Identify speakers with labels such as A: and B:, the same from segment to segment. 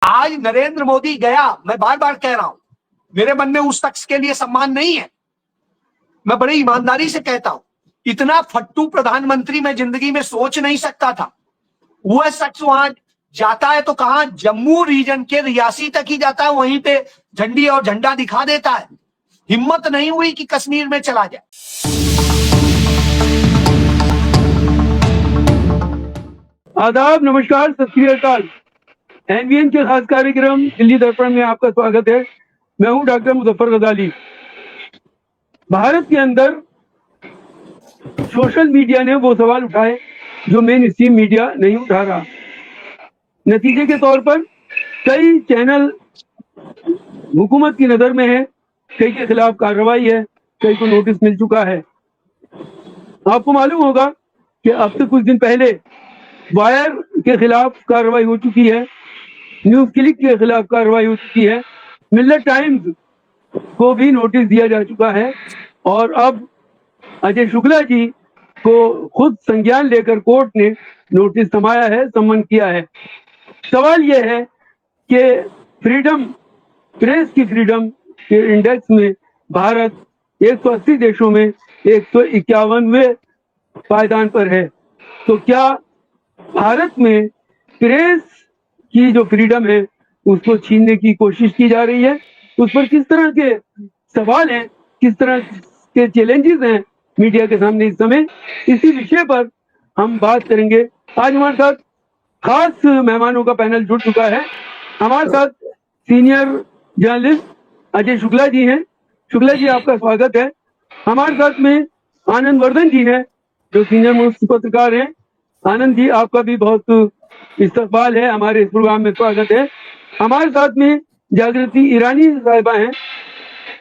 A: आज नरेंद्र मोदी गया, मैं बार बार कह रहा हूं, मेरे मन में उस शख्स के लिए सम्मान नहीं है। मैं बड़ी ईमानदारी से कहता हूं, इतना फट्टू प्रधानमंत्री मैं जिंदगी में सोच नहीं सकता था। वह शख्स वहां जाता है तो कहां, जम्मू रीजन के रियासी तक ही जाता है, वहीं पे झंडी और झंडा दिखा देता है। हिम्मत नहीं हुई कि कश्मीर में चला जाए।
B: आदाब, नमस्कार, सत श्री अकाल। एनवीएन के खास कार्यक्रम दिल्ली दर्पण में आपका स्वागत है। मैं हूं डॉक्टर मुजफ्फर गजाली। भारत के अंदर सोशल मीडिया ने वो सवाल उठाए जो मेन स्ट्रीम मीडिया नहीं उठा रहा। नतीजे के तौर पर कई चैनल हुकूमत की नजर में है, कई के खिलाफ कार्रवाई है, कई को नोटिस मिल चुका है। आपको मालूम होगा कि अब से कुछ दिन पहले वायर के खिलाफ कार्रवाई हो चुकी है, न्यूज क्लिक के खिलाफ कार्रवाई हो चुकी है, मिल्लत टाइम्स को भी नोटिस दिया जा चुका है और अब अजय शुक्ला जी को खुद संज्ञान लेकर कोर्ट ने नोटिस थमाया है, सम्मन किया है। सवाल यह है कि फ्रीडम, प्रेस की फ्रीडम के इंडेक्स में भारत 180 देशों में 151वें पायदान पर है। तो क्या भारत में प्रेस की जो फ्रीडम है उसको छीनने की कोशिश की जा रही है? उस पर किस तरह के सवाल हैं, किस तरह के चैलेंजेस हैं मीडिया के सामने इस समय, इसी विषय पर हम बात करेंगे। आज हमारे साथ खास मेहमानों का पैनल जुड़ चुका है। हमारे साथ सीनियर जर्नलिस्ट अजय शुक्ला जी हैं। शुक्ला जी, आपका स्वागत है। हमारे साथ में आनंद वर्धन जी हैं जो सीनियर मोस्ट पत्रकार हैं। आनंद जी, आपका भी बहुत इस्तकबाल है, हमारे इस प्रोग्राम में स्वागत है। हमारे साथ में जागृति ईरानी साहिबा हैं।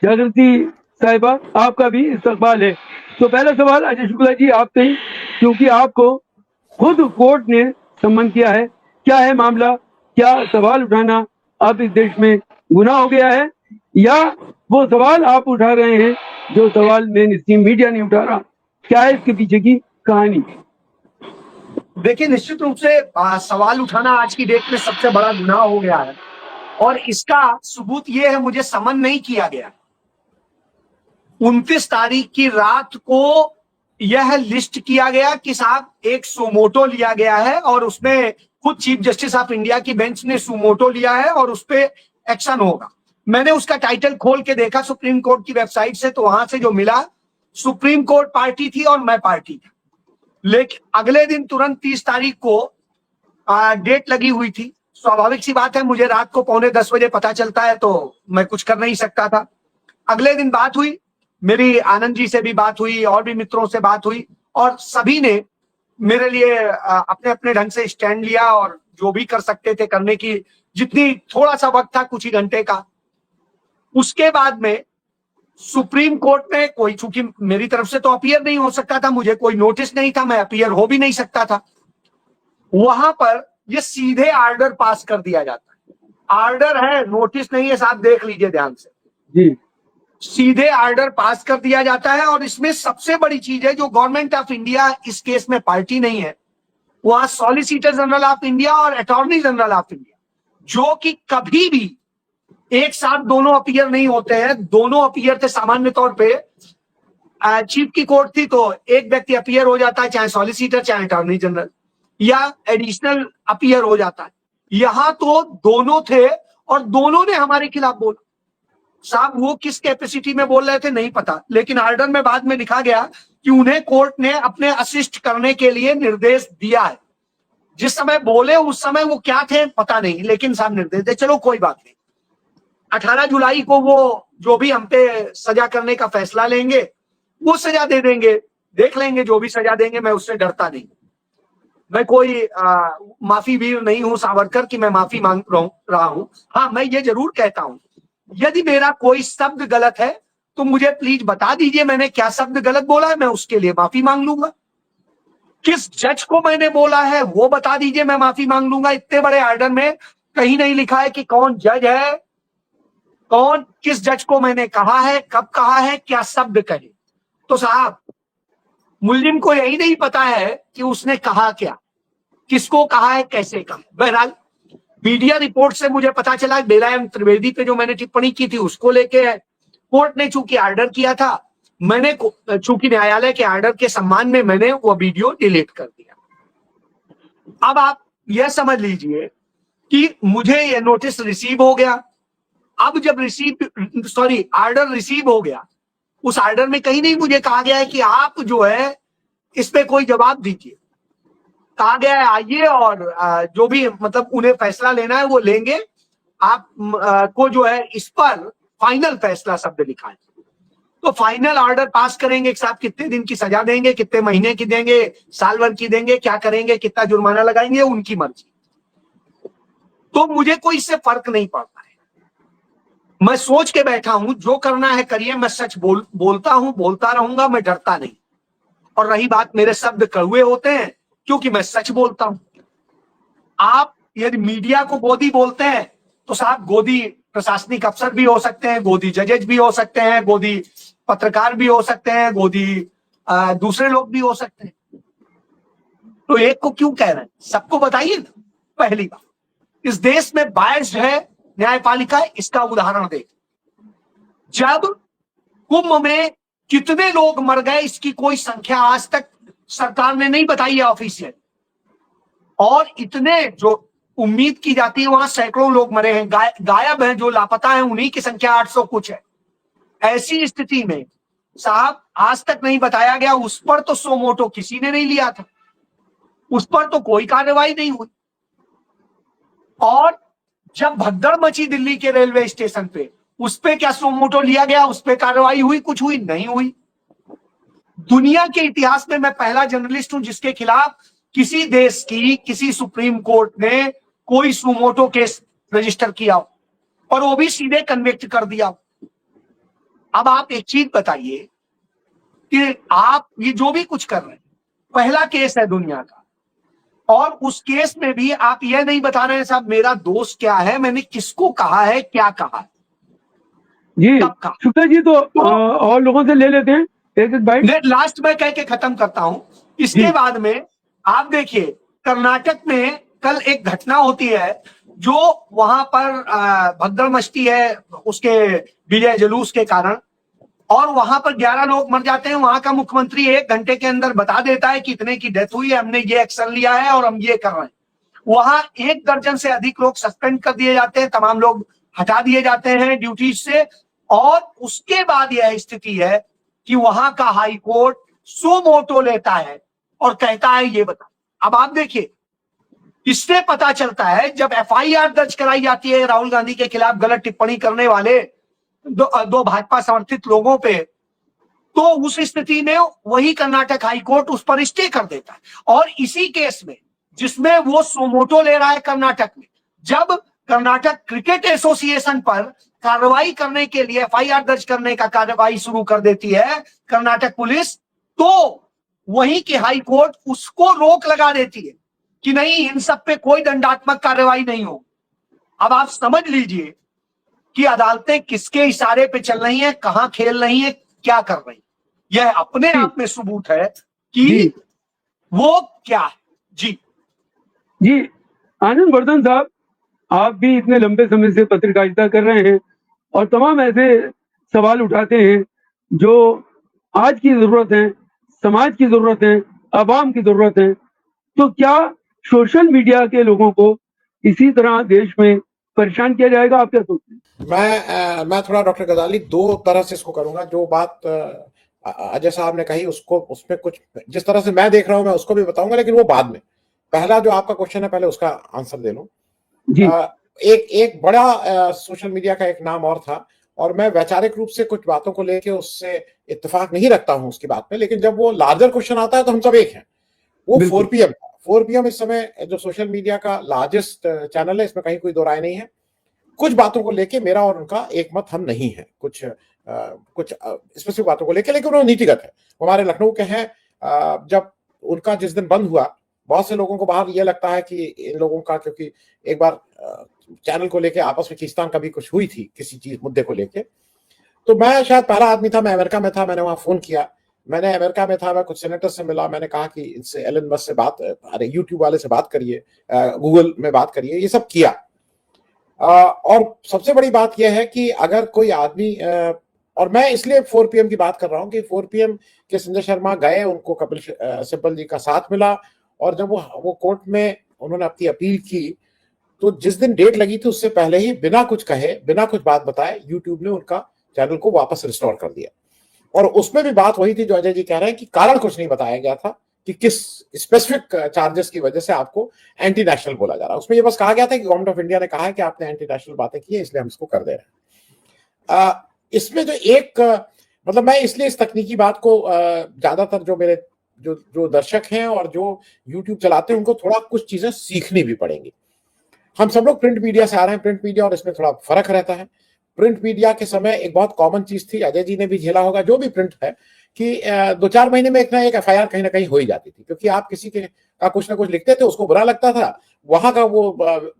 B: जागृति साहिबा, आपका भी इस्तकबाल है। तो पहला सवाल अजय शुक्ला जी आपसे ही, क्योंकि आपको खुद कोर्ट ने सम्मन किया है। क्या है मामला? क्या सवाल उठाना अब इस देश में गुनाह हो गया है, या वो सवाल आप उठा रहे हैं जो सवाल मेन स्ट्रीम मीडिया नहीं उठा रहा? क्या है इसके पीछे की कहानी?
A: देखिए, निश्चित रूप से सवाल उठाना आज की डेट में सबसे बड़ा गुनाह हो गया है और इसका सबूत ये है, मुझे समन नहीं किया गया। 29 तारीख की रात को यह लिस्ट किया गया कि साहब एक सुमोटो लिया गया है और उसमें खुद चीफ जस्टिस ऑफ इंडिया की बेंच ने सुमोटो लिया है और उस पर एक्शन होगा। मैंने उसका टाइटल खोल के देखा सुप्रीम कोर्ट की वेबसाइट से, तो वहां से जो मिला, सुप्रीम कोर्ट पार्टी थी और मैं पार्टी था। लेकिन अगले दिन तुरंत 30 तारीख को डेट लगी हुई थी। स्वाभाविक सी बात है, मुझे रात को 9:45 बजे पता चलता है तो मैं कुछ कर नहीं सकता था। अगले दिन बात हुई, मेरी आनंद जी से भी बात हुई और भी मित्रों से बात हुई और सभी ने मेरे लिए अपने अपने ढंग से स्टैंड लिया और जो भी कर सकते थे करने की, जितनी थोड़ा सा वक्त था, कुछ ही घंटे का। उसके बाद में सुप्रीम कोर्ट में कोई, चूंकि मेरी तरफ से तो अपीयर नहीं हो सकता था, मुझे कोई नोटिस नहीं था, मैं अपीयर हो भी नहीं सकता था। वहां पर ये सीधे ऑर्डर पास कर दिया जाता है। ऑर्डर है, नोटिस नहीं है साहब, देख लीजिए ध्यान से
B: जी।
A: सीधे ऑर्डर पास कर दिया जाता है। और इसमें सबसे बड़ी चीज है, जो गवर्नमेंट ऑफ इंडिया इस केस में पार्टी नहीं है, वह सॉलिसिटर जनरल ऑफ इंडिया और अटॉर्नी जनरल ऑफ इंडिया, जो कि कभी भी एक साथ दोनों अपीयर नहीं होते हैं। दोनों अपीयर थे सामान्य तौर पे, चीफ की कोर्ट थी तो एक व्यक्ति अपीयर हो जाता है, चाहे सॉलिसिटर चाहे अटॉर्नी जनरल, या एडिशनल अपीयर हो जाता है। यहां तो दोनों थे और दोनों ने हमारे खिलाफ बोला। साहब वो किस कैपेसिटी में बोल रहे थे नहीं पता, लेकिन ऑर्डर में बाद में लिखा गया कि उन्हें कोर्ट ने अपने असिस्ट करने के लिए निर्देश दिया है। जिस समय बोले उस समय वो क्या थे पता नहीं, लेकिन साहब निर्देश दे, चलो कोई बात नहीं। 18 जुलाई को वो जो भी हम पे सजा करने का फैसला लेंगे वो सजा दे देंगे, देख लेंगे, जो भी सजा देंगे, मैं उससे डरता नहीं। मैं कोई माफी वीर नहीं हूं सावरकर की मैं माफी मांग रहा हूं। हाँ, मैं ये जरूर कहता हूं, यदि मेरा कोई शब्द गलत है तो मुझे प्लीज बता दीजिए मैंने क्या शब्द गलत बोला है, मैं उसके लिए माफी मांग लूंगा। किस जज को मैंने बोला है वो बता दीजिए, मैं माफी मांग लूंगा। इतने बड़े ऑर्डर में कहीं नहीं लिखा है कि कौन जज है, कौन किस जज को मैंने कहा है, कब कहा है, क्या शब्द कहे। तो साहब मुल्जिम को यही नहीं पता है कि उसने कहा क्या, किसको कहा है, कैसे कहा। बहरहाल मीडिया रिपोर्ट से मुझे पता चला बेलायम त्रिवेदी पे जो मैंने टिप्पणी की थी उसको लेके कोर्ट ने चूंकि ऑर्डर किया था, मैंने चूंकि न्यायालय के ऑर्डर के सम्मान में मैंने वो वीडियो डिलीट कर दिया। अब आप यह समझ लीजिए कि मुझे ये नोटिस रिसीव हो गया। अब जब ऑर्डर रिसीव हो गया, उस ऑर्डर में कहीं नहीं मुझे कहा गया है कि आप जो है इस पे कोई जवाब दीजिए। कहा गया है आइए और जो भी मतलब उन्हें फैसला लेना है वो लेंगे, आप को जो है इस पर फाइनल फैसला शब्द लिखा है। तो फाइनल ऑर्डर पास करेंगे कि साहब कितने दिन की सजा देंगे, कितने महीने की देंगे, साल भर की देंगे, क्या करेंगे, कितना जुर्माना लगाएंगे, उनकी मर्जी। तो मुझे कोई इससे फर्क नहीं पड़ता है। मैं सोच के बैठा हूं जो करना है करिए, मैं सच बोलता हूं, बोलता रहूंगा, मैं डरता नहीं। और रही बात मेरे शब्द कड़वे होते हैं क्योंकि मैं सच बोलता हूं। आप यदि मीडिया को गोदी बोलते हैं तो साहब गोदी प्रशासनिक अफसर भी हो सकते हैं, गोदी जजेज भी हो सकते हैं, गोदी पत्रकार भी हो सकते हैं, गोदी दूसरे लोग भी हो सकते हैं। तो एक को क्यों कह रहे हैं, सबको बताइए ना। पहली बात, इस देश में बायस्ड है न्यायपालिका, इसका उदाहरण देख। जब कुंभ में कितने लोग मर गए इसकी कोई संख्या आज तक सरकार ने नहीं बताई है ऑफिशियल, और इतने जो उम्मीद की जाती है वहां सैकड़ों लोग मरे हैं, गायब हैं, जो लापता हैं उन्हीं की संख्या 800 कुछ है। ऐसी स्थिति में साहब आज तक नहीं बताया गया, उस पर तो सो मोटो किसी ने नहीं लिया था, उस पर तो कोई कार्रवाई नहीं हुई। और जब भगदड़ मची दिल्ली के रेलवे स्टेशन पे, उस पे क्या सो मोटो लिया गया, उस पे कार्रवाई हुई, कुछ हुई नहीं हुई। दुनिया के इतिहास में मैं पहला जर्नलिस्ट हूं जिसके खिलाफ किसी देश की किसी सुप्रीम कोर्ट ने कोई सुमोटो केस रजिस्टर किया हो, और वो भी सीधे कन्विक्ट कर दिया। अब आप एक चीज बताइए कि आप ये जो भी कुछ कर रहे हैं, पहला केस है दुनिया का, और उस केस में भी आप ये नहीं बता रहे हैं साहब मेरा दोष क्या है, मैंने किसको कहा है, क्या कहा है,
B: जी
A: कब कहा।
B: शुक्ला जी। तो और लोगों से ले लेते हैं एक एक बाइट।
A: लास्ट में कह के खत्म करता हूं। इसके बाद में आप देखिए कर्नाटक में कल एक घटना होती है जो वहां पर भगदड़ मचती है उसके विजय जुलूस के कारण, और वहां पर 11 लोग मर जाते हैं। वहां का मुख्यमंत्री 1 घंटे के अंदर बता देता है कि इतने की डेथ हुई है, हमने ये एक्शन लिया है और हम ये कर रहे हैं। वहां 1 दर्जन से अधिक लोग सस्पेंड कर दिए जाते हैं, तमाम लोग हटा दिए जाते हैं ड्यूटी से। और उसके बाद यह स्थिति है कि वहां का हाई कोर्ट सो मोटो लेता है और कहता है ये बता। अब आप देखिए, इससे पता चलता है जब एफआईआर दर्ज कराई जाती है राहुल गांधी के खिलाफ गलत टिप्पणी करने वाले दो भाजपा समर्थित लोगों पे, तो उस स्थिति में वही कर्नाटक हाईकोर्ट उस पर स्टे कर देता है। और इसी केस में जिसमें वो सोमोटो ले रहा है कर्नाटक में, जब कर्नाटक क्रिकेट एसोसिएशन पर कार्रवाई करने के लिए एफआईआर दर्ज करने का कार्रवाई शुरू कर देती है कर्नाटक पुलिस, तो वहीं की हाई कोर्ट उसको रोक लगा देती है कि नहीं इन सब पे कोई दंडात्मक कार्रवाई नहीं हो। अब आप समझ लीजिए कि अदालतें किसके इशारे पे चल रही हैं, कहां खेल रही हैं, क्या कर रही हैं। यह अपने आप में सबूत है कि वो क्या है। जी
B: जी आनंद वर्धन साहब, आप भी इतने लंबे समय से पत्रकारिता कर रहे हैं और तमाम ऐसे सवाल उठाते हैं जो आज की जरूरत है, समाज की जरूरत है, आवाम की जरूरत है। तो क्या सोशल मीडिया के लोगों को इसी तरह देश में परेशान किया जाएगा, आप क्या सोचते हैं?
C: मैं थोड़ा डॉक्टर गजाली 2 तरह से इसको करूंगा। जो बात अजय साहब ने कही उसको, उसमें कुछ जिस तरह से मैं देख रहा हूं मैं उसको भी बताऊंगा, लेकिन वो बाद में। पहला जो आपका क्वेश्चन है पहले उसका आंसर दे लूं।
B: जी
C: एक बड़ा सोशल मीडिया का एक नाम और था, और मैं वैचारिक रूप से कुछ बातों को लेके उससे इत्तेफाक नहीं रखता हूं उसकी बात में, लेकिन जब वो लार्जर क्वेश्चन आता है तो हम सब एक हैं। वो 4PM था। 4PM इस समय जो सोशल मीडिया का लार्जेस्ट चैनल है, इसमें कहीं कोई दो राय नहीं है। कुछ बातों को लेके मेरा और उनका एक मत हम नहीं है, कुछ स्पेसिफिक बातों को लेके, लेकिन वो नीतिगत है। वो हमारे लखनऊ के हैं। जब उनका जिस दिन बंद हुआ, बहुत से लोगों को बाहर ये लगता है कि इन लोगों का, क्योंकि एक बार चैनल को लेके आपस में खींचतान कभी कुछ हुई थी किसी चीज मुद्दे को लेके, तो मैं शायद पहला आदमी था, मैं अमेरिका में था, मैंने वहां फोन किया। मैंने अमेरिका में था, मैं कुछ सेनेटर से मिला, मैंने कहा कि इनसे एलन मस्क से बात, अरे यूट्यूब वाले से बात करिए, गूगल में बात करिए, ये सब किया। और सबसे बड़ी बात यह है कि अगर कोई आदमी और मैं इसलिए 4 PM की बात कर रहा हूं कि 4 PM के संजय शर्मा गए, उनको कपिल सिब्बल जी का साथ मिला, और जब वो कोर्ट में उन्होंने अपनी अपील की, तो जिस दिन डेट लगी थी उससे पहले ही बिना कुछ कहे, बिना कुछ बात बताए, यूट्यूब ने उनका चैनल को वापस रिस्टोर कर दिया। और उसमें भी बात वही थी जो अजय जी कह रहे हैं कि कारण कुछ नहीं बताया गया था कि किस स्पेसिफिक चार्जेस की वजह से आपको एंटी नेशनल बोला जा रहा है। उसमें ये बस कहा गया था कि गवर्नमेंट ऑफ इंडिया ने कहा है कि आपने एंटी नेशनल बातें की है, इसलिए हम इसको कर दे रहे हैं। इसमें जो एक मतलब मैं इसलिए इस तकनीकी बात को ज्यादातर जो मेरे जो दर्शक हैं और जो यूट्यूब चलाते हैं उनको थोड़ा कुछ चीजें सीखनी भी पड़ेंगी। हम सब लोग प्रिंट मीडिया से आ रहे हैं, प्रिंट मीडिया और इसमें थोड़ा फर्क रहता है। प्रिंट मीडिया के समय एक बहुत कॉमन चीज थी, अजय जी ने भी झेला होगा, जो भी प्रिंट है, कि 2-4 महीने में एक ना एक FIR कहीं ना कहीं हो ही जाती थी, क्योंकि आप किसी के का कुछ ना कुछ लिखते थे, उसको बुरा लगता था, वहां का वो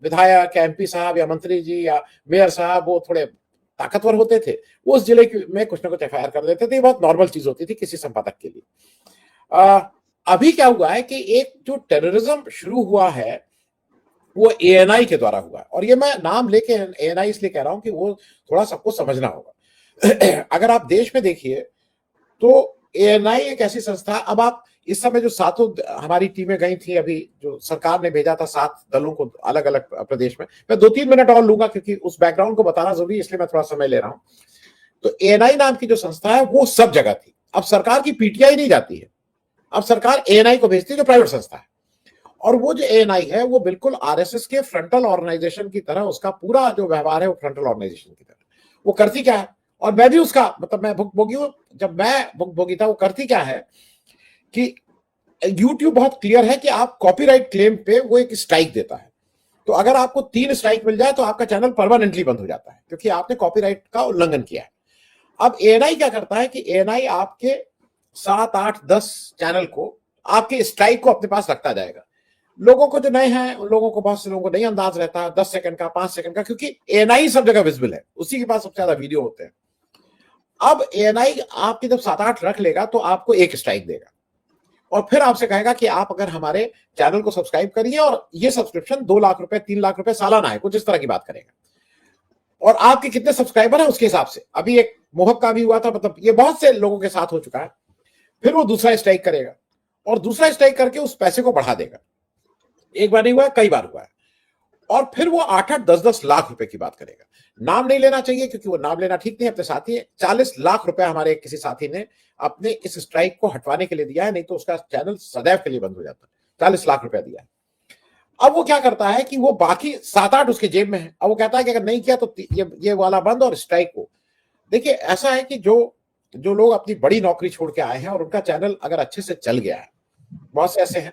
C: विधायक या MP साहब या मंत्री जी या मेयर साहब वो थोड़े ताकतवर होते थे, वो उस जिले में कुछ ना कुछ FIR कर देते थे। ये बहुत नॉर्मल चीज होती थी किसी संपादक के लिए। अभी क्या हुआ है कि एक जो टेररिज्म शुरू हुआ है वो ANI के द्वारा हुआ है, और ये मैं नाम लेके ANI इसलिए कह रहा हूं कि वो थोड़ा सबको समझना होगा। अगर आप देश में देखिए तो ANI एक ऐसी संस्था, अब आप इस समय जो सातों हमारी टीमें गई थी, अभी जो सरकार ने भेजा था 7 दलों को अलग अलग प्रदेश में, मैं 2-3 मिनट और लूंगा क्योंकि उस बैकग्राउंड को बताना जरूरी है, इसलिए मैं थोड़ा समय ले रहा हूं। तो ANI नाम की जो संस्था है वो सब जगह थी। अब सरकार की PTI नहीं जाती है, अब सरकार ANI को भेजती है जो प्राइवेट संस्था है, और वो जो ANI है वो बिल्कुल RSS के फ्रंटल ऑर्गेनाइजेशन की तरह, उसका पूरा जो व्यवहार है वो फ्रंटल ऑर्गेनाइजेशन की तरह। वो करती क्या है, और मैं भी उसका मतलब मैं भुगभोगी हूं, जब मैं भुगभोगी था, वो करती क्या है कि YouTube बहुत क्लियर है कि आप कॉपीराइट क्लेम पे वो एक स्ट्राइक देता है। तो अगर आपको 3 स्ट्राइक मिल जाए तो आपका चैनल परमानेंटली बंद हो जाता है, क्योंकि आपने कॉपीराइट का उल्लंघन किया है। अब ANI क्या करता है कि ANI आपके 7, 8, 10 चैनल को, आपके स्ट्राइक को अपने पास रखता जाएगा। लोगों को जो नए हैं उन लोगों को, बहुत से लोगों को नहीं अंदाज रहता है 10 सेकंड का, 5 सेकंड का, क्योंकि ANI सब जगह विजिबल है, उसी के पास सबसे ज्यादा वीडियो होते हैं। अब ANI आपके जब 7-8 रख लेगा तो आपको एक स्ट्राइक देगा, और फिर आपसे कहेगा कि आप अगर हमारे चैनल को सब्सक्राइब करिए, और ये सब्सक्रिप्शन 2 लाख रुपए 3 लाख रुपए सालाना है, कुछ इस तरह की बात करेगा, और आपके कितने सब्सक्राइबर हैं उसके हिसाब से। अभी एक मोहक का भी हुआ था, मतलब ये बहुत से लोगों के साथ हो चुका है। फिर वो दूसरा स्ट्राइक करेगा, और दूसरा स्ट्राइक करके उस पैसे को बढ़ा देगा। एक बार नहीं हुआ है, कई बार हुआ है। और फिर वो 8-8, 10-10 लाख रुपए की बात करेगा। नाम नहीं लेना चाहिए क्योंकि वो नाम लेना ठीक नहीं है, अपने साथी है। 40 लाख रुपए हमारे किसी साथी ने अपने इस स्ट्राइक को हटवाने के लिए दिया है, नहीं तो उसका चैनल सदैव के लिए बंद हो जाता। 40 लाख रुपया दिया है। अब वो क्या करता है कि वो बाकी 7-8 उसके जेब में है। अब वो कहता है कि अगर नहीं किया तो ये वाला बंद और स्ट्राइक को। देखिए ऐसा है कि जो लोग अपनी बड़ी नौकरी छोड़ के आए हैं और उनका चैनल अगर अच्छे से चल गया है, बहुत से ऐसे हैं,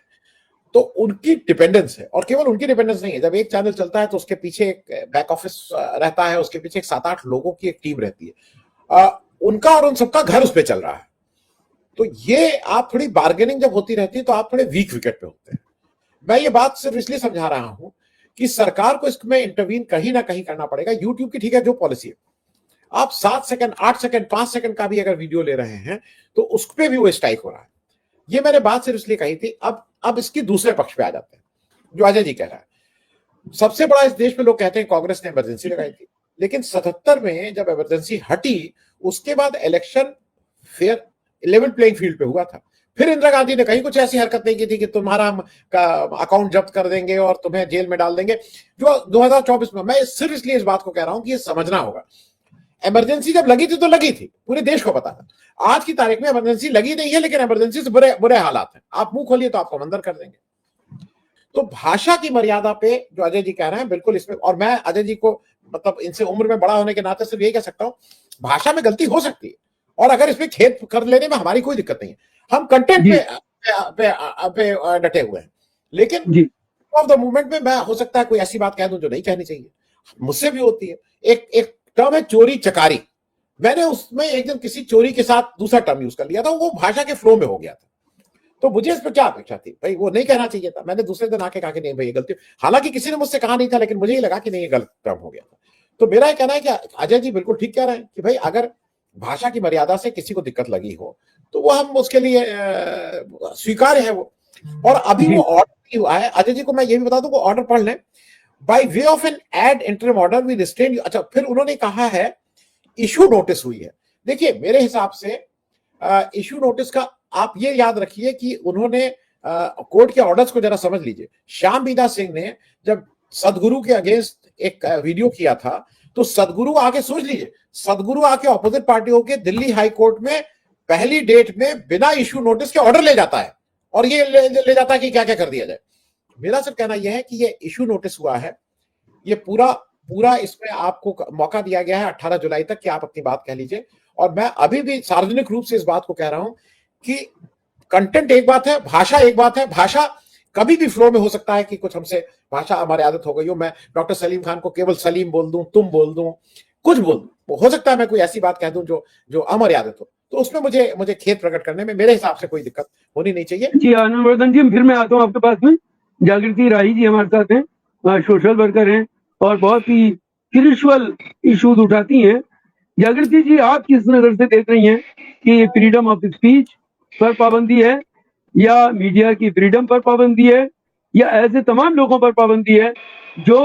C: तो उनकी डिपेंडेंस है। और केवल उनकी डिपेंडेंस नहीं है, जब एक चैनल चलता है तो उसके पीछे एक बैक ऑफिस रहता है, उसके पीछे 7-8 लोगों की एक टीम रहती है, उनका और उन सबका घर उस पर चल रहा है। तो ये आप थोड़ी बार्गेनिंग जब होती रहती है तो आप थोड़े वीक विकेट पे होते हैं। मैं ये बात सिर्फ इसलिए समझा रहा हूं कि सरकार को इसमें इंटरवीन कहीं ना कहीं करना पड़ेगा। यूट्यूब की ठीक है जो पॉलिसी है, आप 7 सेकंड, 8 सेकंड, 5 सेकंड का भी अगर वीडियो ले रहे हैं तो उस पर भी वो स्ट्राइक हो रहा है। ये मैंने बात सिर्फ इसलिए कही थी। अब इसकी दूसरे पक्ष पे आ जाते हैं, जो अजय जी कह रहा है। सबसे बड़ा इस देश में लोग कहते हैं कांग्रेस ने इमरजेंसी लगाई थी, लेकिन 77 में जब इमरजेंसी हटी उसके बाद election fair level playing field पे हुआ था। फिर इंदिरा गांधी ने कहीं कुछ ऐसी हरकत नहीं की थी कि तुम्हारा अकाउंट जब्त कर देंगे और तुम्हें जेल में डाल देंगे, जो 2024 में। मैं सिर्फ इसलिए इस बात को कह रहा हूं कि ये समझना होगा, इमरजेंसी जब लगी थी तो लगी थी, पूरे देश को पता था। आज की तारीख में इमरजेंसी लगी नहीं है, लेकिन इमरजेंसी से बुरे हालात हैं। आप मुंह खोलिए तो आपको अंदर कर देंगे। तो भाषा की मर्यादा पे जो अजय जी कह रहे हैं, बिल्कुल इसमें, और मैं अजय जी को मतलब इनसे उम्र में बड़ा होने के नाते सिर्फ यही कह सकता हूं, भाषा में गलती हो सकती है, और अगर इसमें खेद कर लेने में हमारी कोई दिक्कत नहीं है। हम कंटेंट पे डटे हुए हैं, लेकिन ऑफ द मूवमेंट में मैं हो सकता है कोई ऐसी बात कह दूं जो नहीं कहनी चाहिए, मुझसे भी होती है। एक टर्म है चोरी चकारी, मैंने उसमें एक दिन किसी चोरी के साथ दूसरा टर्म यूज कर लिया था, वो भाषा के फ्लो में हो गया था। तो मुझे इस पर क्या अपेक्षा थी भाई, वो नहीं कहना चाहिए था। मैंने दूसरे दिन आके कहा कि नहीं भाई ये गलती, हालांकि किसी ने मुझसे कहा नहीं था, लेकिन मुझे ही लगा कि नहीं ये गलत टर्म हो गया था। तो मेरा कहना है कि अजय जी बिल्कुल ठीक कह रहे हैं कि भाई अगर भाषा की मर्यादा से किसी को दिक्कत लगी हो तो वो हम उसके लिए स्वीकार्य है वो। और अभी वो ऑर्डर हुआ है, अजय जी को मैं ये भी बता दूं, वो ऑर्डर पढ़ लें। By way of an ad interim order we restrain you. अच्छा, फिर उन्होंने कहा है इशू नोटिस हुई है। देखिए मेरे हिसाब से इशू नोटिस का आप ये याद रखिए कि उन्होंने कोर्ट के ऑर्डर्स को जरा समझ लीजिए। श्याम बीदा सिंह ने जब सदगुरु के अगेंस्ट एक वीडियो किया था, तो सदगुरु आके सोच लीजिए, सदगुरु आके ऑपोजिट पार्टियों के दिल्ली हाई कोर्ट में पहली डेट में बिना इशू नोटिस के ऑर्डर ले जाता है और ये ले जाता है कि क्या क्या कर दिया जाए। मेरा सिर्फ कहना यह है कि ये इशू नोटिस हुआ है, ये पूरा इसमें आपको मौका दिया गया है 18 जुलाई तक कि आप अपनी बात कह लीजिए। और मैं अभी भी सार्वजनिक रूप से इस बात को कह रहा हूं कि कंटेंट एक बात है, भाषा एक बात है। भाषा कभी भी फ्लो में हो सकता है कि कुछ हमसे भाषा हमारी आदत हो गई हो, मैं डॉक्टर सलीम खान को केवल सलीम बोल दूं, तुम बोल दूं, कुछ बोल दूं, हो सकता है मैं कोई ऐसी बात कह दूं जो अमर्यादित हो, तो उसमें मुझे खेद प्रकट करने में मेरे हिसाब से कोई दिक्कत होनी नहीं चाहिए।
B: जी आनंदवर्धन जी, फिर मैं आता हूँ आपके पास में। जागृति राही जी हमारे साथ हैं, सोशल वर्कर हैं और बहुत ही स्पिरिचुअल इश्यूज उठाती हैं। जागृति जी, आप किस नजर से देख रही हैं कि फ्रीडम ऑफ स्पीच पर पाबंदी है या मीडिया की फ्रीडम पर पाबंदी है या ऐसे तमाम लोगों पर पाबंदी है जो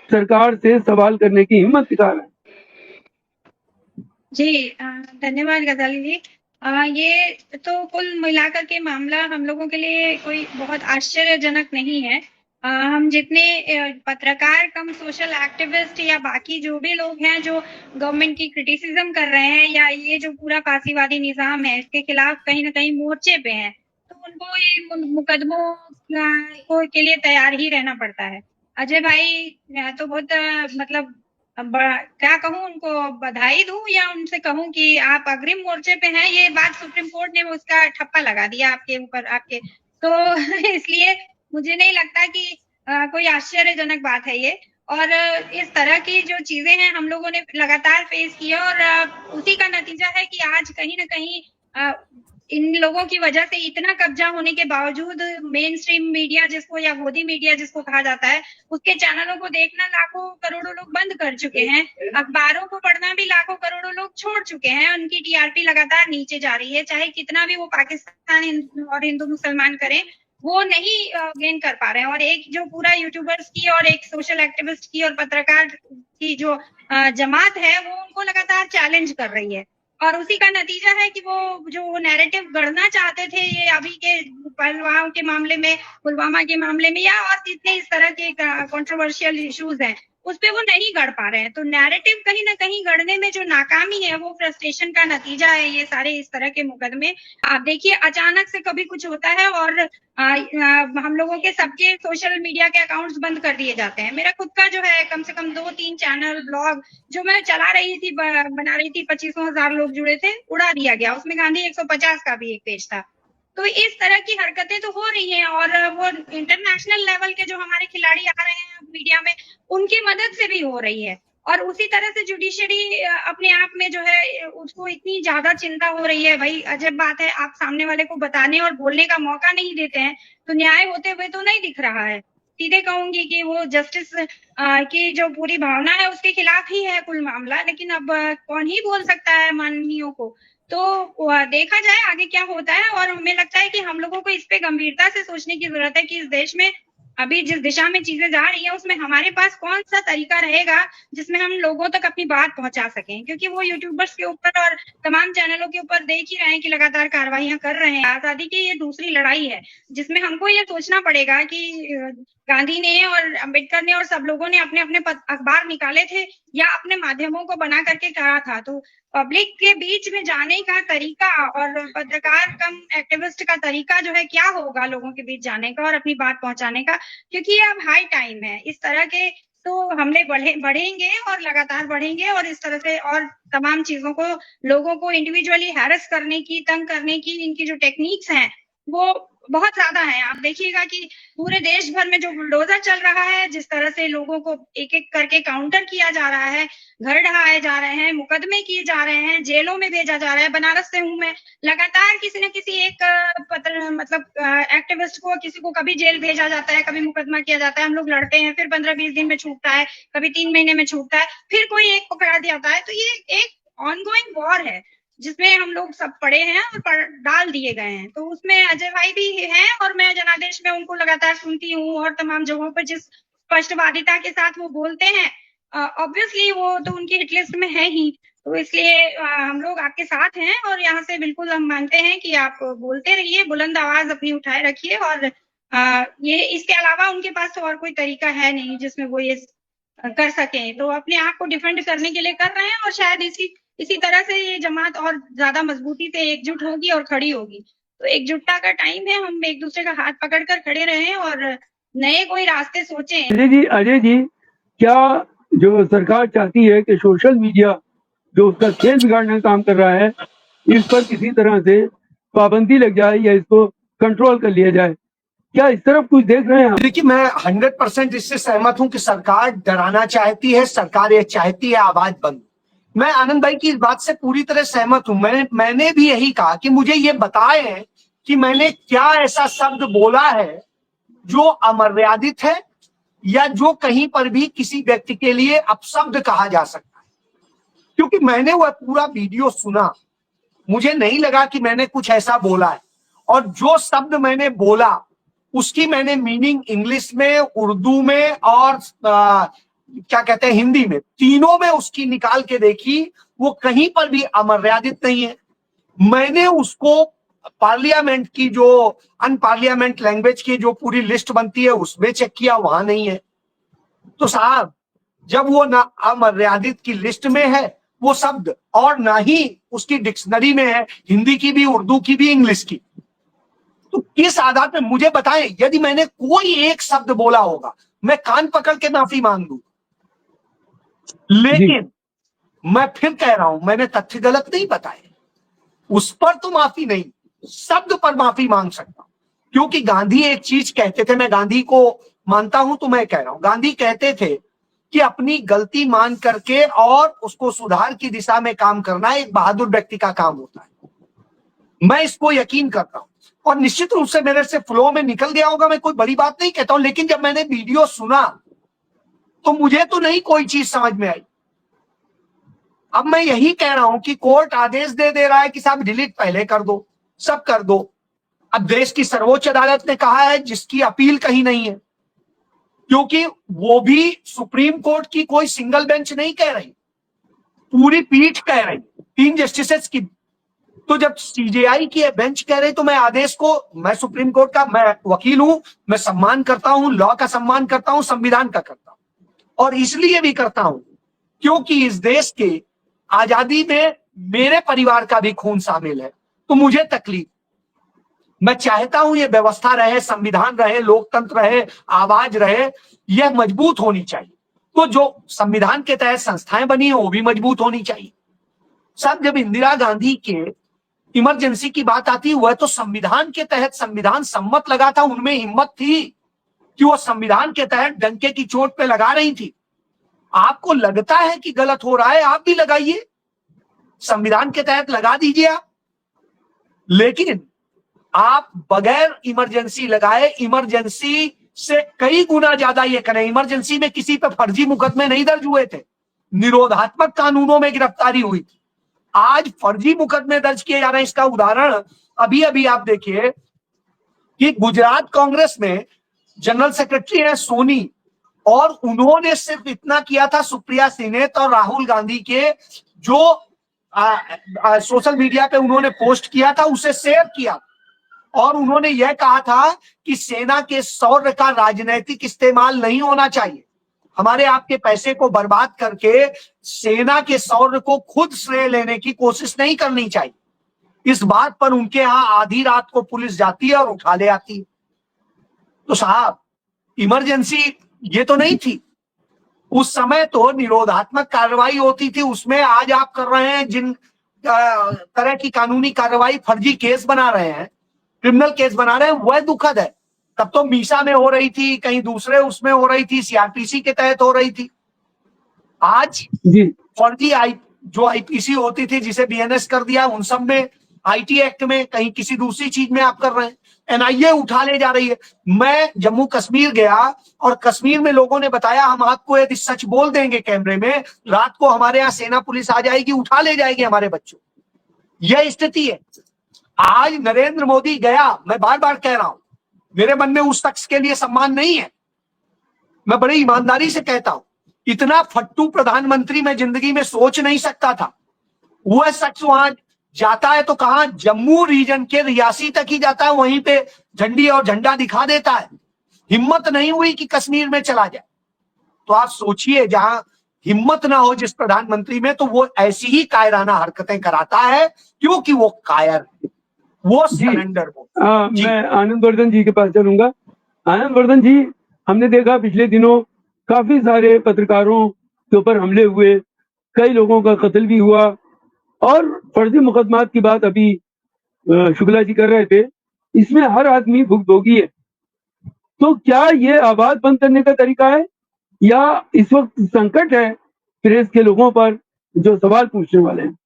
B: सरकार से सवाल करने की हिम्मत दिखा रहे हैं?
D: जी धन्यवाद गजाली जी। ये तो कुल मिलाकर के मामला हम लोगों के लिए कोई बहुत आश्चर्यजनक नहीं है। हम जितने पत्रकार कम सोशल एक्टिविस्ट या बाकी जो भी लोग हैं जो गवर्नमेंट की क्रिटिसिज्म कर रहे हैं या ये जो पूरा फांसीवादी निजाम है इसके खिलाफ कहीं ना कहीं मोर्चे पे हैं, तो उनको ये मुकदमों के लिए तैयार ही रहना पड़ता है। अजय भाई तो बहुत मतलब क्या कहूँ, उनको बधाई दूं या उनसे कहूं कि आप अग्रिम मोर्चे पे हैं। ये बात सुप्रीम कोर्ट ने उसका ठप्पा लगा दिया आपके ऊपर आपके, तो इसलिए मुझे नहीं लगता कि कोई आश्चर्यजनक बात है ये। और इस तरह की जो चीजें हैं हम लोगों ने लगातार फेस की और उसी का नतीजा है कि आज कहीं ना कहीं इन लोगों की वजह से इतना कब्जा होने के बावजूद मेन स्ट्रीम मीडिया जिसको या गोदी मीडिया जिसको कहा जाता है, उसके चैनलों को देखना लाखों करोड़ों लोग बंद कर चुके हैं। अखबारों को पढ़ना भी लाखों करोड़ों लोग छोड़ चुके हैं। उनकी टीआरपी लगातार नीचे जा रही है, चाहे कितना भी वो पाकिस्तान और हिंदू मुसलमान करें, वो नहीं गेन कर पा रहे हैं। और एक जो पूरा यूट्यूबर्स की और एक सोशल एक्टिविस्ट की और पत्रकार की जो जमात है वो उनको लगातार चैलेंज कर रही है। और उसी का नतीजा है कि वो जो नैरेटिव गढ़ना चाहते थे ये अभी के पुलवामा के मामले में या और जितने इस तरह के कंट्रोवर्शियल इश्यूज हैं उस पे वो नहीं गढ़ पा रहे हैं। तो नैरेटिव कहीं ना कहीं गढ़ने में जो नाकामी है वो फ्रस्ट्रेशन का नतीजा है। ये सारे इस तरह के मुकदमे आप देखिए, अचानक से कभी कुछ होता है और हम लोगों के सबके सोशल मीडिया के अकाउंट्स बंद कर दिए जाते हैं। मेरा खुद का जो है कम से कम 2-3 चैनल ब्लॉग जो मैं चला रही थी बना रही थी, 25,000 लोग जुड़े थे, उड़ा दिया गया। उसमें गांधी 150 का भी एक पेज था। तो इस तरह की हरकतें तो हो रही हैं और वो इंटरनेशनल लेवल के जो हमारे खिलाड़ी आ रहे हैं मीडिया में उनकी मदद से भी हो रही है। और उसी तरह से जुडिशरी अपने आप में जो है उसको इतनी ज्यादा चिंता हो रही है। भाई अजब बात है, आप सामने वाले को बताने और बोलने का मौका नहीं देते हैं तो न्याय होते हुए तो नहीं दिख रहा है। सीधे कहूंगी कि वो जस्टिस की जो पूरी भावना है उसके खिलाफ ही है कुल मामला। लेकिन अब कौन ही बोल सकता है माननीयों को, तो देखा जाए आगे क्या होता है। और हमें लगता है कि हम लोगों को इस पे गंभीरता से सोचने की जरूरत है कि इस देश में अभी जिस दिशा में चीजें जा रही है उसमें हमारे पास कौन सा तरीका रहेगा जिसमें हम लोगों तक अपनी बात पहुंचा सकें। क्योंकि वो यूट्यूबर्स के ऊपर और तमाम चैनलों के ऊपर देख ही रहे हैं कि लगातार कार्रवाइयां कर रहे हैं। आजादी की ये दूसरी लड़ाई है जिसमें हमको ये सोचना पड़ेगा कि गांधी ने और अम्बेडकर ने और सब लोगों ने अपने अपने अखबार निकाले थे या अपने माध्यमों को बना करके करा था। तो पब्लिक के बीच में जाने का तरीका और पत्रकार कम एक्टिविस्ट का तरीका जो है क्या होगा लोगों के बीच जाने का और अपनी बात पहुंचाने का, क्योंकि अब हाई टाइम है इस तरह के। तो हमले बढ़ेंगे और लगातार बढ़ेंगे और इस तरह से और तमाम चीजों को लोगों को इंडिविजुअली हैरेस करने की, तंग करने की इनकी जो टेक्निक्स हैं वो बहुत ज्यादा है। आप देखिएगा कि पूरे देश भर में जो बुलडोजर चल रहा है, जिस तरह से लोगों को एक एक करके काउंटर किया जा रहा है, घर ढहाए जा रहे हैं, मुकदमे किए जा रहे हैं, जेलों में भेजा जा रहा है। बनारस से हूं मैं, लगातार किसी न किसी एक एक्टिविस्ट को किसी को कभी जेल भेजा जाता है, कभी मुकदमा किया जाता है। हम लोग लड़ते हैं, फिर 15-20 दिन में छूटता है, कभी 3 महीने में छूटता है, फिर कोई एक पकड़ा जाता है। तो ये एक ऑनगोइंग वॉर है जिसमें हम लोग सब पड़े हैं और डाल दिए गए हैं। तो उसमें अजय भाई भी हैं और मैं जनादेश में उनको लगातार सुनती हूँ और तमाम जगहों पर जिस स्पष्टवादिता के साथ वो बोलते हैं, ऑब्वियसली वो तो उनकी हिट लिस्ट में है ही। तो इसलिए हम लोग आपके साथ हैं और यहाँ से बिल्कुल हम मानते हैं कि आप बोलते रहिए, बुलंद आवाज अपनी उठाए रखिए, और ये इसके अलावा उनके पास तो और कोई तरीका है नहीं जिसमें वो ये कर सकें। तो अपने आप को डिफेंड करने के लिए कर रहे हैं, और शायद इसी तरह से ये जमात और ज्यादा मजबूती से एकजुट होगी और खड़ी होगी। तो एकजुटता का टाइम है, हम एक दूसरे का हाथ पकड़कर खड़े रहें और नए कोई रास्ते सोचें।
B: अजय जी, क्या जो सरकार चाहती है कि सोशल मीडिया जो उसका खेल बिगाड़ने का काम कर रहा है, इस पर किसी तरह से पाबंदी लग जाए या इसको कंट्रोल कर लिया जाए, क्या इस तरफ कुछ देख रहे हैं आप?
A: देखिए, मैं 100% इससे सहमत हूं कि सरकार डराना चाहती है, सरकार ये चाहती है आवाज बंद। मैं आनंद भाई की इस बात से पूरी तरह सहमत हूं। मैंने भी यही कहा कि मुझे ये बताएं कि मैंने क्या ऐसा शब्द बोला है जो अमर्यादित है या जो कहीं पर भी किसी व्यक्ति के लिए अपशब्द कहा जा सकता है, क्योंकि मैंने वह पूरा वीडियो सुना, मुझे नहीं लगा कि मैंने कुछ ऐसा बोला है। और जो शब्द मैंने बोला उसकी मैंने मीनिंग इंग्लिश में, उर्दू में और क्या कहते हैं हिंदी में, तीनों में उसकी निकाल के देखी, वो कहीं पर भी अमर्यादित नहीं है। मैंने उसको पार्लियामेंट की जो अनपार्लियामेंट लैंग्वेज की जो पूरी लिस्ट बनती है उसमें चेक किया, वहां नहीं है। तो साहब, जब वो ना अमर्यादित की लिस्ट में है वो शब्द, और ना ही उसकी डिक्शनरी में है, हिंदी की भी, उर्दू की भी, इंग्लिश की, तो किस आधार पे मुझे बताएं। यदि मैंने कोई एक शब्द बोला होगा, मैं कान पकड़ के माफी मांग दूं, लेकिन मैं फिर कह रहा हूं, मैंने तथ्य गलत नहीं बताए, उस पर तो माफी नहीं, शब्द पर माफी मांग सकता हूं। क्योंकि गांधी एक चीज कहते थे, मैं गांधी को मानता हूं तो मैं कह रहा हूं, गांधी कहते थे कि अपनी गलती मान करके और उसको सुधार की दिशा में काम करना एक बहादुर व्यक्ति का काम होता है। मैं इसको यकीन करता हूं, और निश्चित रूप से मेरे से फ्लो में निकल गया होगा, मैं कोई बड़ी बात नहीं कहता हूं। लेकिन जब मैंने वीडियो सुना तो मुझे तो नहीं कोई चीज समझ में आई। अब मैं यही कह रहा हूं कि कोर्ट आदेश दे रहा है कि साहब डिलीट पहले कर दो, सब कर दो। अब देश की सर्वोच्च अदालत ने कहा है जिसकी अपील कहीं नहीं है, क्योंकि वो भी सुप्रीम कोर्ट की कोई सिंगल बेंच नहीं कह रही, पूरी पीठ कह रही, 3 जस्टिसेस की। तो जब सीजेआई की बेंच कह रही, तो मैं आदेश को, मैं सुप्रीम कोर्ट का मैं वकील हूं, मैं सम्मान करता हूं, लॉ का सम्मान करता हूं, संविधान का करता हूं, और इसलिए भी करता हूं क्योंकि इस देश के आजादी में मेरे परिवार का भी खून शामिल है। तो मुझे तकलीफ, मैं चाहता हूं ये व्यवस्था रहे, संविधान रहे, लोकतंत्र रहे, आवाज रहे, यह मजबूत होनी चाहिए। तो जो संविधान के तहत संस्थाएं बनी है वो भी मजबूत होनी चाहिए। सब जब इंदिरा गांधी के इमरजेंसी की बात आती, वह तो संविधान के तहत संविधान सम्मत लगा था, उनमें हिम्मत थी कि वो संविधान के तहत डंके की चोट पे लगा रही थी। आपको लगता है कि गलत हो रहा है, आप भी लगाइए, संविधान के तहत लगा दीजिए आप, लेकिन आप बगैर इमरजेंसी लगाए, इमरजेंसी से कई गुना ज्यादा ये करें। इमरजेंसी में किसी पे फर्जी मुकदमे नहीं दर्ज हुए थे, निरोधात्मक कानूनों में गिरफ्तारी हुई थी। आज फर्जी मुकदमे दर्ज किए जा रहे हैं। इसका उदाहरण अभी अभी आप देखिए कि गुजरात कांग्रेस में जनरल सेक्रेटरी है सोनी, और उन्होंने सिर्फ इतना किया था, सुप्रिया सिनेत और राहुल गांधी के जो सोशल मीडिया पे उन्होंने पोस्ट किया था उसे शेयर किया, और उन्होंने यह कहा था कि सेना के शौर्य का राजनीतिक इस्तेमाल नहीं होना चाहिए, हमारे आपके पैसे को बर्बाद करके सेना के शौर्य को खुद श्रेय लेने की कोशिश नहीं करनी चाहिए। इस बात पर उनके यहां आधी रात को पुलिस जाती है और उठा ले आती है। तो साहब, इमरजेंसी ये तो नहीं थी, उस समय तो निरोधात्मक कार्रवाई होती थी, उसमें आज आप कर रहे हैं जिन तरह की कानूनी कार्रवाई, फर्जी केस बना रहे हैं, क्रिमिनल केस बना रहे हैं, वह दुखद है। तब तो मीसा में हो रही थी, कहीं दूसरे उसमें हो रही थी, सीआरपीसी के तहत हो रही थी। आज फर्जी जो आईपीसी होती थी, जिसे बीएनएस कर दिया, उन सब में, आईटी एक्ट में, कहीं किसी दूसरी चीज में आप कर रहे हैं, एनआईए उठा ले जा रही है। मैं जम्मू कश्मीर गया और कश्मीर में लोगों ने बताया, हम आपको यदि सच बोल देंगे कैमरे में, रात को हमारे यहाँ सेना पुलिस आ जाएगी, उठा ले जाएगी हमारे बच्चों। यह स्थिति है। आज नरेंद्र मोदी गया, मैं बार बार कह रहा हूं, मेरे मन में उस शख्स के लिए सम्मान नहीं है, मैं बड़े ईमानदारी से कहता हूं, इतना फट्टू प्रधानमंत्री मैं जिंदगी में सोच नहीं सकता था। वो शख्स वहां जाता है तो कहां, जम्मू रीजन के रियासी तक ही जाता है, वहीं पे झंडी और झंडा दिखा देता है। हिम्मत नहीं हुई कि कश्मीर में चला जाए। तो आप सोचिए, जहां हिम्मत ना हो जिस प्रधानमंत्री में, तो वो ऐसी ही कायराना हरकतें कराता है क्योंकि वो कायर है, वो सरेंडर हो।
B: मैं आनंदवर्धन जी के पास चलूंगा। आनंदवर्धन जी, हमने देखा पिछले दिनों काफी सारे पत्रकारों के ऊपर हमले हुए, कई लोगों का कत्ल भी हुआ, और फर्जी मुकदमात की बात अभी शुक्ला जी कर रहे थे। इसमें हर आदमी भुगतभोगी है। तो क्या ये आवाज बंद करने का तरीका है, या इस वक्त संकट है प्रेस के लोगों पर जो सवाल पूछने वाले हैं?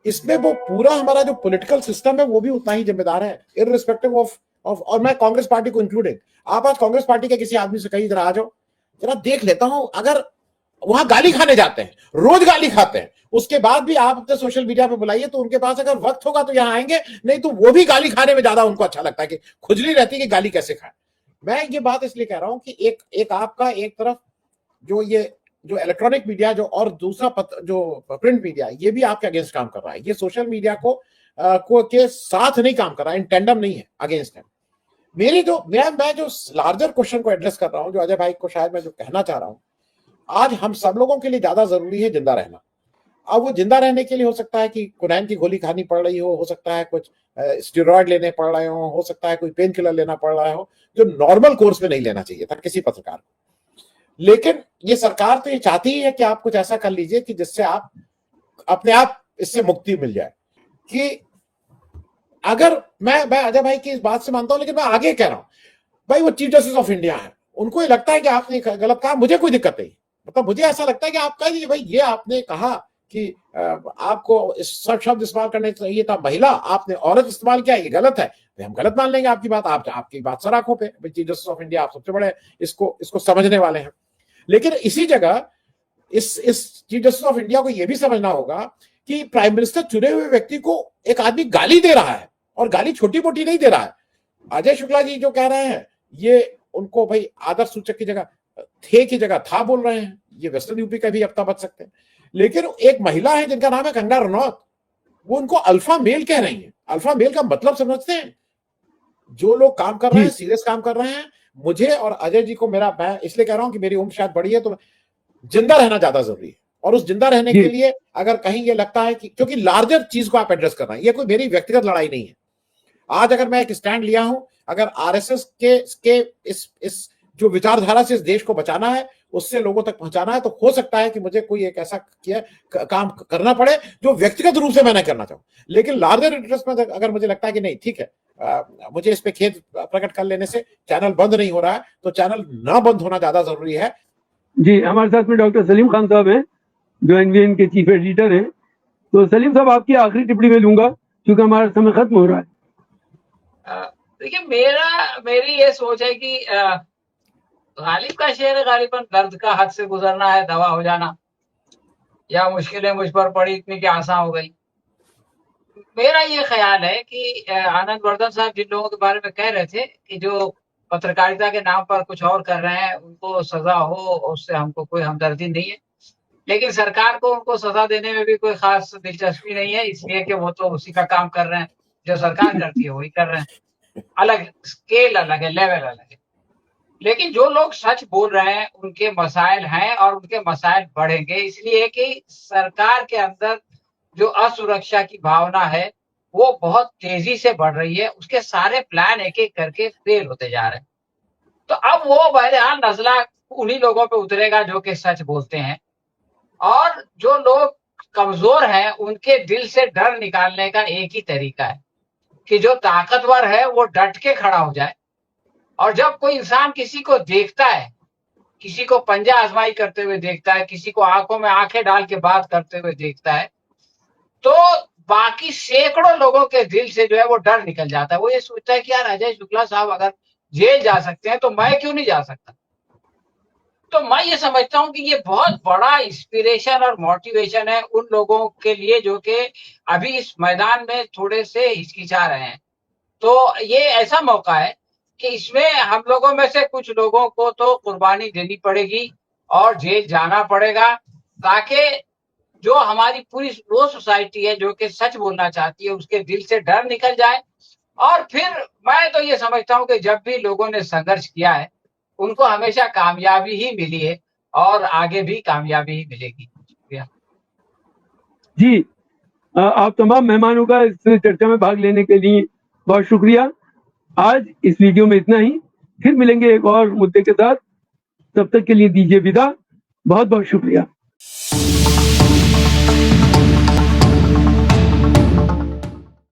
C: इसमें वो पूरा हमारा जो पॉलिटिकल सिस्टम है वो भी उतना ही जिम्मेदार है, इररिस्पेक्टिव ऑफ और मैं कांग्रेस पार्टी को इंक्लूडेड। आप आज कांग्रेस पार्टी के किसी आदमी से कहीं जरा आ जाओ, जरा देख लेता हूं, अगर वहां गाली खाने जाते हैं, रोज गाली खाते हैं, उसके बाद भी आप अपने सोशल मीडिया पे बुलाइए तो उनके पास अगर वक्त होगा तो यहाँ आएंगे, नहीं तो वो भी गाली खाने में ज्यादा उनको अच्छा लगता है कि खुजली रहती है कि गाली कैसे खाए। मैं ये बात इसलिए कह रहा हूं कि एक आपका एक तरफ जो इलेक्ट्रॉनिक मीडिया जो, और दूसरा जो प्रिंट मीडिया, ये भी आपके अगेंस्ट काम कर रहा है। ये सोशल मीडिया को के साथ नहीं काम कर रहा है, इन टेंडम नहीं है, अगेंस्ट है। मैं जो लार्जर क्वेश्चन को एड्रेस कर रहा हूं, जो अजय भाई को शायद मैं जो कहना चाह रहा हूं, आज हम सब लोगों के लिए ज्यादा जरूरी है जिंदा रहना। अब वो जिंदा रहने के लिए हो सकता है कि कुनैन की गोली खानी पड़ रही हो सकता है कुछ स्टेरॉइड लेने पड़ रहे हो सकता है कोई पेन किलर लेना पड़ रहा हो, जो नॉर्मल कोर्स में नहीं लेना चाहिए था किसी पत्रकार को। लेकिन ये सरकार तो ये चाहती है कि आप कुछ ऐसा कर लीजिए कि जिससे आप अपने आप इससे मुक्ति मिल जाए। कि अगर मैं अजय भाई की इस बात से मानता हूं, लेकिन मैं आगे कह रहा हूं, भाई वो चीफ जस्टिस ऑफ इंडिया है, उनको ये लगता है कि आपने गलत कहा, मुझे कोई दिक्कत नहीं। मतलब मुझे ऐसा लगता है कि आप कह दीजिए भाई ये आपने कहा कि आपको शब्द इस्तेमाल करने चाहिए था महिला, आपने औरत इस्तेमाल किया, ये गलत है, तो हम गलत मान लेंगे आपकी बात। आपकी बात सर आंखों पे, चीफ जस्टिस ऑफ इंडिया आप सबसे बड़े इसको समझने वाले हैं। लेकिन इसी जगह इस चीफ जस्टिस ऑफ इंडिया को यह भी समझना होगा कि प्राइम मिनिस्टर चुने हुए व्यक्ति को एक आदमी गाली दे रहा है, और गाली छोटी मोटी नहीं दे रहा है। अजय शुक्ला जी जो कह रहे हैं, ये उनको भाई आदर सूचक की जगह थे की जगह था बोल रहे हैं। ये वेस्टर्न यूपी का भी अब तक बच सकते हैं। लेकिन एक महिला है जिनका नाम है कंगना रनौत, वो उनको अल्फा मेल कह रही है। अल्फा मेल का मतलब समझते हैं? जो लोग काम कर रहे हैं, सीरियस काम कर रहे हैं, मुझे और अजय जी को मैं इसलिए कह रहा हूं कि मेरी उम्र शायद बड़ी है, तो जिंदा रहना ज्यादा जरूरी है। और उस जिंदा रहने के लिए अगर कहीं ये लगता है कि क्योंकि लार्जर चीज को आप एड्रेस कर रहे हैं, ये कोई मेरी व्यक्तिगत लड़ाई नहीं है। आज अगर मैं एक स्टैंड लिया हूं, अगर आरएसएस के इस जो विचारधारा से इस देश को बचाना है, उससे लोगों तक पहुंचाना है, तो हो सकता है कि मुझे कोई एक ऐसा काम करना पड़े जो व्यक्तिगत रूप से मैं नहीं करना चाहूं। लेकिन लार्जर इंटरेस्ट में अगर मुझे लगता है कि नहीं ठीक है, मुझे इस पे खेद प्रकट कर लेने से चैनल बंद नहीं हो रहा है, तो चैनल ना बंद होना ज्यादा जरूरी है।
B: जी, हमारे साथ में डॉक्टर सलीम खान साहब हैं, जो एनवीएन के चीफ एडिटर हैं। तो सलीम साहब, आपकी आखिरी टिप्पणी में लूंगा क्योंकि हमारा समय खत्म हो रहा है।
E: देखिए, मेरी ये सोच है कि गालिब का शेर है, गालिबन दर्द का हद से गुजरना है दवा हो जाना, या मुश्किलें मुझ पर पड़ी इतनी कि आसान हो गई। मेरा ये ख्याल है कि आनंद वर्धन साहब जिन लोगों के बारे में कह रहे थे कि जो पत्रकारिता के नाम पर कुछ और कर रहे हैं, उनको सजा हो, उससे हमको कोई हमदर्दी नहीं है। लेकिन सरकार को उनको सजा देने में भी कोई खास दिलचस्पी नहीं है, इसलिए कि वो तो उसी का काम कर रहे हैं जो सरकार करती है, वही कर रहे हैं। अलग स्केल अलग है, लेवल अलग है। लेकिन जो लोग सच बोल रहे हैं उनके मसाइल हैं, और उनके मसाइल बढ़ेंगे, इसलिए कि सरकार के अंदर जो असुरक्षा की भावना है वो बहुत तेजी से बढ़ रही है। उसके सारे प्लान एक एक करके फेल होते जा रहे हैं। तो अब वो बहरहाल नजला उन्हीं लोगों पे उतरेगा जो कि सच बोलते हैं, और जो लोग कमजोर हैं उनके दिल से डर निकालने का एक ही तरीका है कि जो ताकतवर है वो डट के खड़ा हो जाए। और जब कोई इंसान किसी को देखता है, किसी को पंजा आजमाई करते हुए देखता है, किसी को आंखों में आंखें डाल के बात करते हुए देखता है, तो बाकी सैकड़ों लोगों के दिल से जो है वो डर निकल जाता है। वो ये सोचता है कि यार अजय शुक्ला साहब अगर जेल जा सकते हैं तो मैं क्यों नहीं जा सकता। तो मैं ये समझता हूं कि ये बहुत बड़ा इंस्पिरेशन और मोटिवेशन है उन लोगों के लिए जो कि अभी इस मैदान में थोड़े से हिचकिचा रहे हैं। तो ये ऐसा मौका है कि इसमें हम लोगों में से कुछ लोगों को तो कुर्बानी देनी पड़ेगी और जेल जाना पड़ेगा, ताकि जो हमारी पूरी वो सोसाइटी है जो कि सच बोलना चाहती है उसके दिल से डर निकल जाए। और फिर मैं तो ये समझता हूँ कि जब भी लोगों ने संघर्ष किया है उनको हमेशा कामयाबी ही मिली है और आगे भी कामयाबी ही मिलेगी। शुक्रिया
B: जी। आप तमाम मेहमानों का इस चर्चा में भाग लेने के लिए बहुत शुक्रिया। आज इस वीडियो में इतना ही, फिर मिलेंगे एक और मुद्दे के साथ। तब तक के लिए दीजिए विदा। बहुत बहुत शुक्रिया।